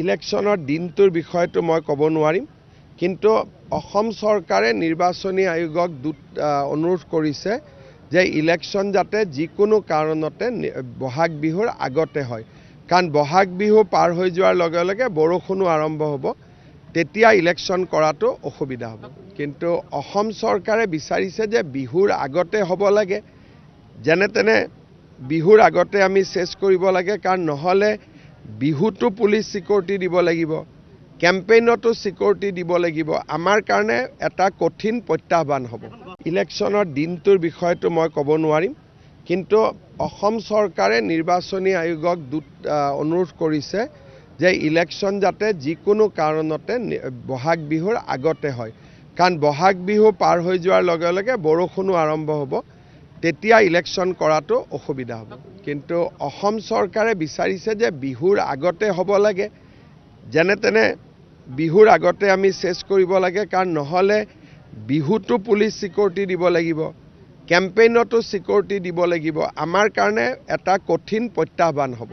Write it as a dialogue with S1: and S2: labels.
S1: ইলেকশ্যনৰ দিনটোৰ বিষয়টো মই ক'ব নোৱাৰিম, কিন্তু অসম চৰকাৰে নিৰ্বাচনী আয়োগক অনুৰোধ কৰিছে যে ইলেকশ্যন যাতে যিকোনো কাৰণতে বহাগ বিহুৰ আগতে হয়, কাৰণ বহাগ বিহু পাৰ হৈ যোৱাৰ লগে লগে বৰষুণো আৰম্ভ হ'ব, তেতিয়া ইলেকশ্যন কৰাটো অসুবিধা হ'ব। কিন্তু অসম চৰকাৰে বিচাৰিছে যে বিহুৰ আগতে হ'ব লাগে, যেনে তেনে বিহুৰ আগতে আমি চেছ কৰিব লাগে, কাৰণ নহ'লে বিহুটো পুলিচ চিকিউৰিটি দিব লাগিব, কেম্পেইনতো চিকিউৰিটি দিব লাগিব, আমাৰ কাৰণে এটা কঠিন প্ৰত্যাহ্বান হ'ব। ইলেকশ্যনৰ দিনটোৰ বিষয়টো মই ক'ব নোৱাৰিম, কিন্তু অসম চৰকাৰে নিৰ্বাচনী আয়োগক অনুৰোধ কৰিছে যে ইলেকশ্যন যাতে যিকোনো কাৰণতে বহাগ বিহুৰ আগতে হয়, কাৰণ বহাগ বিহু পাৰ হৈ যোৱাৰ লগে লগে বৰষুণো আৰম্ভ হ'ব, তেতিয়া ইলেকশ্যন কৰাটো অসুবিধা হ'ব। কিন্তু অসম চৰকাৰে বিচাৰিছে যে বিহুৰ আগতে হ'ব লাগে, যেনে তেনে বিহুৰ আগতে আমি চেছ কৰিব লাগে, কাৰণ নহ'লে বিহুটো পুলিচ চিকিউৰিটি দিব লাগিব, কেম্পেইনতো চিকিউৰিটি দিব লাগিব, আমাৰ কাৰণে এটা কঠিন প্ৰত্যাহ্বান হ'ব।